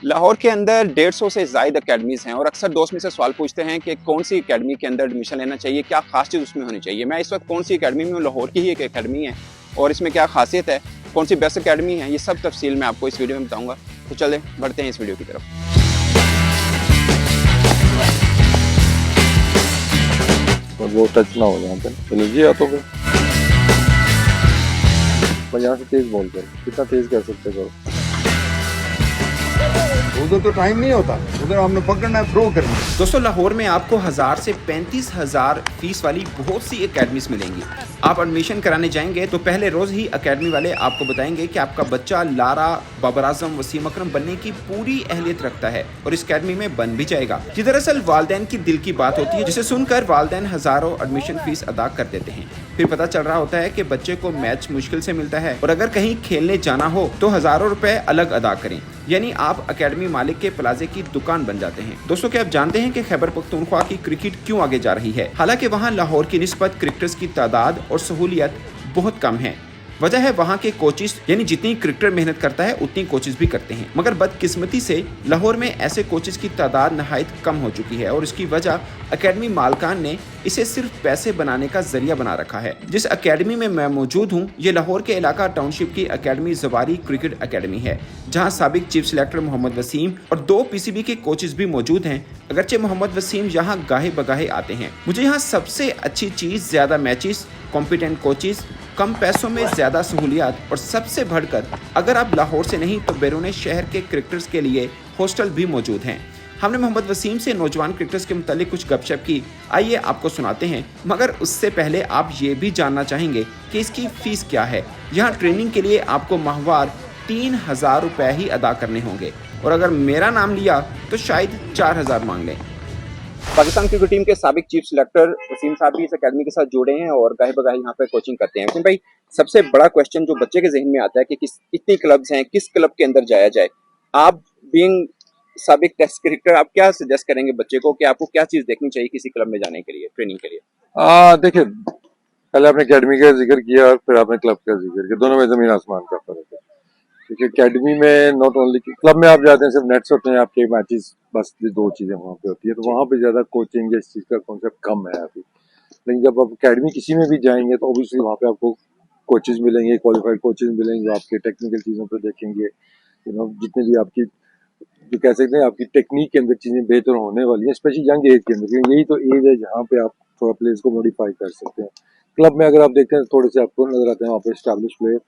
लाहौर के अंदर 150 से ज़ायद अकेडमीज़ हैं और अक्सर दोस्त मुझसे सवाल पूछते हैं कि कौन सी अकेडमी के अंदर एडमिशन लेना चाहिए, क्या खास चीज़ उसमें होनी चाहिए। मैं इस वक्त कौन सी अकेडमी में हूँ, लाहौर की ही एक अकेडमी है और इसमें क्या खासियत है, कौन सी बेस्ट अकेडमी है, ये सब तफसील मैं आपको इस वीडियो में बताऊँगा। तो चलें बढ़ते हैं इस वीडियो की तरफ। और वो टच ना हो यहाँ पे चलो जी हाथों पे। पर यहाँ से तेज बोल कर कितना तेज कर सकते करो। उधर तो टाइम नहीं होता, उधर हमने पकड़ना है, थ्रो करना है। दोस्तों लाहौर में आपको 1000 से 35,000 फीस वाली बहुत सी एकेडमीज मिलेंगी। आप एडमिशन कराने जाएंगे तो पहले रोज ही एकेडमी वाले आपको बताएंगे कि आपका बच्चा लारा, बाबर आजम, वसीम अकरम बनने की पूरी अहलियत रखता है और इस अकेडमी में बन भी जाएगा। ये दरअसल वालदैन की दिल की बात होती है, जिसे सुनकर वालदैन हजारों एडमिशन फीस अदा कर देते हैं। फिर पता चल रहा होता है कि बच्चे को मैच मुश्किल से मिलता है और अगर कहीं खेलने जाना हो तो हजारों रुपए अलग अदा करें, यानी आप एकेडमी मालिक के प्लाजे की दुकान बन जाते हैं। दोस्तों क्या आप जानते हैं कि खैबर पख्तूनख्वा की क्रिकेट क्यों आगे जा रही है? हालांकि वहां लाहौर की निस्बत क्रिकेटर्स की तादाद और सहूलियत बहुत कम है। वजह है वहाँ के कोचिज, यानी जितनी क्रिकेटर मेहनत करता है उतनी कोचिज भी करते हैं, मगर बदकिस्मती से लाहौर में ऐसे कोचिज की तादाद नहायत कम हो चुकी है और इसकी वजह एकेडमी मालकान ने इसे सिर्फ पैसे बनाने का जरिया बना रखा है। जिस एकेडमी में मैं मौजूद हूँ ये लाहौर के इलाका टाउनशिप की एकेडमी ज़वारी क्रिकेट एकेडमी है, जहाँ साबिक चीफ सिलेक्टर मोहम्मद वसीम और 2 पीसीबी के कोचिज भी मौजूद हैं। अगरचे मोहम्मद वसीम यहाँ गाहे बगाहे आते हैं। मुझे यहाँ सबसे अच्छी चीज़ ज़्यादा मैचेस, कॉम्पिटेंट कोचिज, कम पैसों में ज़्यादा सहूलियात और सबसे बढ़कर अगर आप लाहौर से नहीं तो बैरून शहर के क्रिकेटर्स के लिए हॉस्टल भी मौजूद हैं। हमने मोहम्मद वसीम से नौजवान क्रिकेटर्स के मुतालिक कुछ गपशप की, आइए आपको सुनाते हैं। मगर उससे पहले आप ये भी जानना चाहेंगे कि इसकी फ़ीस क्या है। यहाँ ट्रेनिंग के लिए आपको माहवार 3000 रुपये ही अदा करने होंगे और अगर मेरा नाम लिया तो शायद 4000 मांग लें। पाकिस्तान क्रिकेट टीम के साबिक चीफ सिलेक्टर वसीम साहब भी इस अकेडमी के साथ जुड़े हैं और गाहे बगाहे यहाँ पे कोचिंग करते हैं। वसीम भाई, सबसे बड़ा क्वेश्चन जो बच्चे के जहन में आता है कि कितनी क्लब्स हैं, किस क्लब के अंदर जाया जाए। आप बीइंग साबिक टेस्ट क्रिकेटर, आप क्या सजेस्ट करेंगे बच्चे को कि आपको क्या चीज देखनी चाहिए किसी क्लब में जाने के लिए, ट्रेनिंग के लिए? देखिए पहले आपने अकेडमी का जिक्र किया और फिर आपने क्लब का जिक्र किया, दोनों में जमीन आसमान का फर्क है। क्योंकि अकेडमी में नॉट ओनली क्लब में आप जाते हैं सिर्फ नेट्स होते हैं आपके मैचेस, बस ये 2 चीजें वहाँ पे होती है, तो वहाँ पे ज्यादा कोचिंग या इस चीज का कॉन्सेप्ट कम है अभी। लेकिन जब आप अकेडमी किसी में भी जाएंगे तो ऑब्वियसली वहाँ पे आपको कोचेज मिलेंगे, क्वालिफाइड कोचेज मिलेंगे, आपके टेक्निकल चीजों पर देखेंगे, जितने भी आपकी जो कह सकते हैं आपकी टेक्निक के अंदर चीजें बेहतर होने वाली है, स्पेशली यंग एज के अंदर, क्योंकि यही तो एज है जहाँ पे आप थोड़ा प्लेयर्स को मॉडिफाई कर सकते हैं। क्लब में अगर आप देखते हैं थोड़े से आपको नजर आते हैं वहाँ पे एस्टैब्लिश प्लेयर।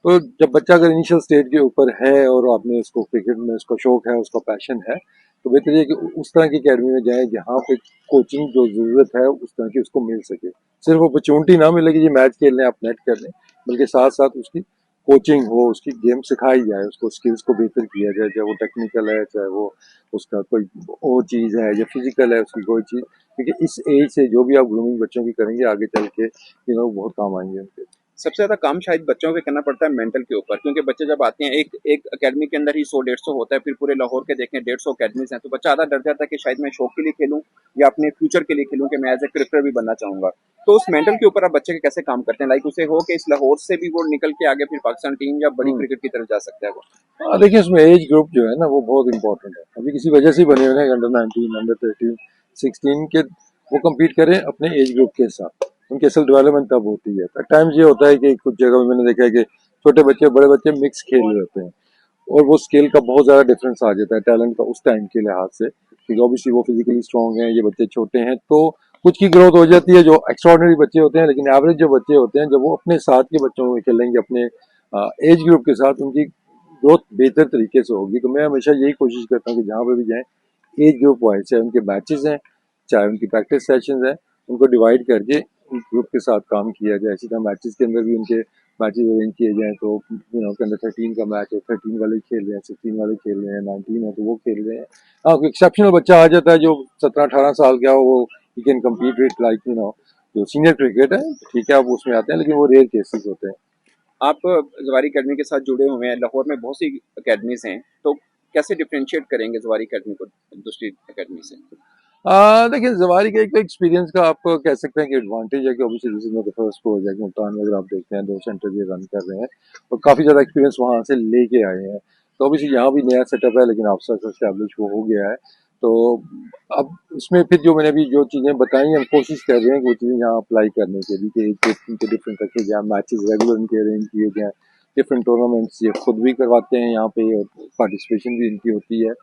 तो जब बच्चा अगर इनिशियल स्टेज के ऊपर है और आपने उसको क्रिकेट में उसका शौक है, उसका पैशन है, तो बेहतर है कि उस तरह की अकेडमी में जाए जहाँ पे कोचिंग जो जरूरत है उस तरह की उसको मिल सके। सिर्फ अपॉर्चुनिटी ना मिले कि ये मैच खेल लें, आप नेट कर लें, बल्कि साथ साथ उसकी कोचिंग हो, उसकी गेम सिखाई जाए, उसको स्किल्स को बेहतर किया जाए, चाहे वो टेक्निकल है, चाहे वो उसका कोई और चीज़ है या फिजिकल है उसकी कोई चीज़। क्योंकि इस एज से जो भी आप ग्रूमिंग बच्चों की करेंगे आगे चल के बहुत काम आएंगे उनके। सबसे ज्यादा काम शायद बच्चों पे करना पड़ता है मेंटल के ऊपर, क्योंकि बच्चे जब आते हैं एक एकेडमी के अंदर ही 100-150 होता है, फिर पूरे लाहौर के देखें 150 अकेडमीज हैं, तो बच्चा आधा डर जाता है कि शायद मैं शौक के लिए खेलूं या अपने फ्यूचर के लिए खेलूं कि मैं एज ए क्रिकेटर भी बनना चाहूंगा। तो उस मेंटल के ऊपर आप बच्चे के कैसे काम करते हैं, लाइक उसे हो कि इस लाहौर से भी वो निकल के आगे फिर पाकिस्तान टीम या बड़ी क्रिकेट की तरफ जा सकता है वो? देखिए उसमें एज ग्रुप जो है ना वो बहुत इंपॉर्टेंट है। अभी किसी वजह से बने हुए हैं अंडर 19, अंडर 13, 16 के, वो कम्पीट करें अपने एज ग्रुप के साथ, उनकी असल डेवलपमेंट तब होती है। एट टाइम्स ये होता है कि कुछ जगह में मैंने देखा है कि छोटे बच्चे बड़े बच्चे मिक्स खेल रहे होते हैं और वो स्केल का बहुत ज्यादा डिफरेंस आ जाता है टैलेंट का उस टाइम के लिहाज से, क्योंकि ऑब्वियसली वो फिजिकली स्ट्रॉन्ग है, ये बच्चे छोटे हैं, तो कुछ की ग्रोथ हो जाती है जो एक्स्ट्रॉर्डिनरी बच्चे होते हैं। लेकिन एवरेज जो बच्चे होते हैं जब वो अपने साथ के बच्चों में खेलेंगे, अपने एज ग्रुप के साथ, उनकी ग्रोथ बेहतर तरीके से होगी। तो मैं हमेशा यही कोशिश करता हूँ कि जहाँ पे भी जाएं एज ग्रुप वाइज, चाहे उनके मैचेस हैं चाहे उनकी प्रैक्टिस सेशंस हैं, उनको डिवाइड करके ग्रुप के साथ काम किया जाए। इसी तरह मैचेस के अंदर भी उनके मैचेस अरेंज किए जाएं, तो अंडर 13 का मैच है, 13 वाले खेल रहे हैं, 16 वाले खेल रहे हैं, 19 है तो वो खेल रहे हैं। हाँ, एक्सेप्शनल बच्चा आ जाता है जो 17-18 साल का हो, वो he can compete with like जो सीनियर क्रिकेट है, ठीक है, आप उसमें आते हैं, लेकिन वो रेयर केसेस होते हैं। आप ज़वारी अकेडमी के साथ जुड़े हुए हैं, लाहौर में बहुत सी अकेडमीज हैं, तो कैसे डिफरेंशिएट करेंगे ज़वारी अकेडमी को दूसरी अकेडमी से? देखिए ज़वारी का एक तो एक्सपीरियंस का आप कह सकते हैं कि एडवांटेज है कि obviously this is not the first project है कि मुल्तान में अगर आप देखते हैं 2 सेंटर ये रन कर रहे हैं और काफ़ी ज़्यादा एक्सपीरियंस वहाँ से लेके आए हैं। तो ऑब्वियसली यहाँ भी नया सेटअप है, लेकिन आस्ता आस्ता एस्टैब्लिश वो हो गया है। तो अब इसमें फिर जो मैंने अभी जो चीज़ें बताई हम कोशिश कर रहे हैं कि वो चीज़ें यहाँ अप्लाई करने के लिए कि इनके डिफरेंट रखे जाए, मैचेस रेगुलर इनके अरेंज किए जाएँ, डिफरेंट टूर्नामेंट्स ये खुद भी करवाते हैं यहाँ पे और पार्टिसिपेशन भी इनकी होती है।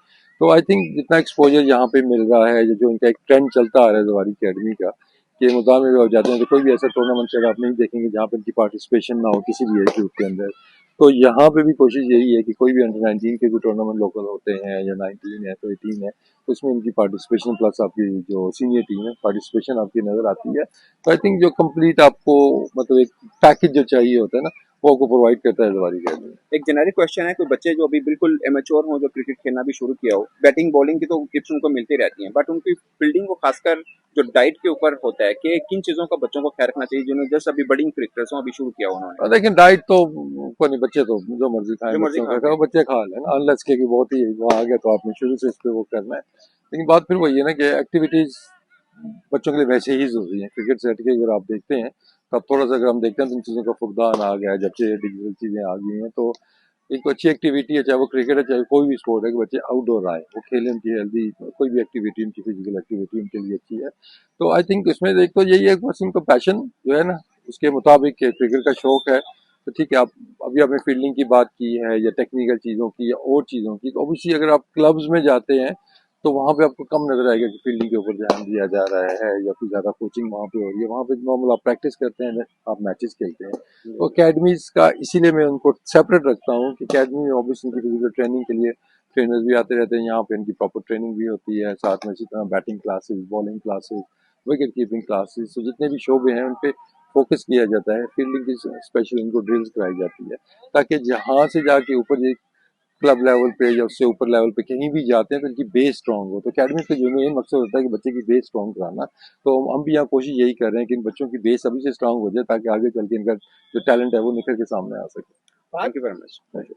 तो आई थिंक जितना एक्सपोजर यहाँ पे मिल रहा है, जो इनका एक ट्रेंड चलता आ रहा है ज़वारी अकेडमी का, कि मैदान में भी आप जाते हैं तो कोई भी ऐसा टूर्नामेंट शायद आप नहीं देखेंगे जहाँ पे इनकी पार्टिसिपेशन ना हो किसी भी एज ग्रुप के अंदर। तो यहाँ पे भी कोशिश यही है कि कोई भी अंडर 19 के कोई टूर्नामेंट लोकल होते हैं या 19 है तो 18 है, तो उसमें इनकी पार्टिसिपेशन प्लस आपकी जो सीनियर टीम है पार्टिसिपेशन आपकी नज़र आती है। तो आई थिंक जो कंप्लीट आपको मतलब एक पैकेज जो चाहिए होता है ना, वो आपको प्रोवाइड करता है ज़वारी अकेडमी। एक जेनेरिक क्वेश्चन है, कोई बच्चे जो अभी बिल्कुल इमेच्योर हों, जो क्रिकेट खेलना भी शुरू किया हो, बैटिंग बॉलिंग की तो टिप्स उनको मिलती रहती हैं, बट उनकी फील्डिंग को खासकर जो डाइट के ऊपर होता है कि किन चीज़ों का बच्चों को ख्याल रखना चाहिए, जिन्होंने जस्ट अभी बडिंग क्रिकेटर्स हों, अभी शुरू किया उन्होंने? लेकिन डाइट तो कोई नहीं, बच्चे तो जो मर्जी खाएं, जो मर्जी बच्चों खा का बच्चे खा लें, अनलेस के बहुत ही वो आ गया तो आपने शुरू से इस पे वो करना है। लेकिन बात फिर वही है ना कि एक्टिविटीज बच्चों के लिए वैसे ही जरूरी है। क्रिकेट से हटके अगर आप देखते हैं तब थोड़ा सा अगर हम देखते हैं तो इन चीज़ों का फुकदान आ गया है, जब से डिजिटल चीज़ें आ गई हैं। तो एक अच्छी एक्टिविटी है, चाहे वो क्रिकेट है चाहे कोई भी स्पोर्ट है, कि बच्चे आउटडोर आए, वो खेलें, उनकी हेल्दी कोई भी एक्टिविटी उनकी फिजिकल एक्टिविटी उनके लिए अच्छी है। तो आई थिंक इसमें एक तो यही है बस उनको पैशन जो है ना उसके मुताबिक क्रिकेट का शौक है तो ठीक है। आप अभी आपने फील्डिंग की बात की है या टेक्निकल चीज़ों की या और चीज़ों की, तो ऑब्वियसली अगर आप क्लब्स में जाते हैं तो वहाँ पे आपको कम नजर आएगा कि फील्डिंग के ऊपर ध्यान दिया जा रहा है या फिर ज़्यादा कोचिंग वहाँ पे हो रही है। वहाँ पे नॉर्मल आप प्रैक्टिस करते हैं, आप मैचेस खेलते हैं। तो अकेडमीज का इसीलिए मैं उनको सेपरेट रखता हूँ कि अकेडमी में ऑब्वियसली उनकी फिजिकल ट्रेनिंग के लिए ट्रेनर्स भी आते रहते हैं, यहाँ पे इनकी प्रॉपर ट्रेनिंग भी होती है, साथ में इसी तरह batting classes, bowling classes, wicket keeping classes, तो जितने भी शोबे हैं उन पे फोकस किया जाता है। फील्डिंग की स्पेशल इनको ड्रिल्स कराई जाती है ताकि जहाँ से जाके ऊपर ये क्लब लेवल पे या उससे ऊपर लेवल पे कहीं भी जाते हैं तो इनकी बेस स्ट्रांग हो। तो अकेडमी का जो मेन मकसद होता है कि बच्चे की बेस स्ट्रांग कराना। तो हम भी यहाँ कोशिश यही कर रहे हैं कि इन बच्चों की बेस अभी से स्ट्रांग हो जाए ताकि आगे चल के इनका जो टैलेंट है वो निखर के सामने आ सके। Thank you very much.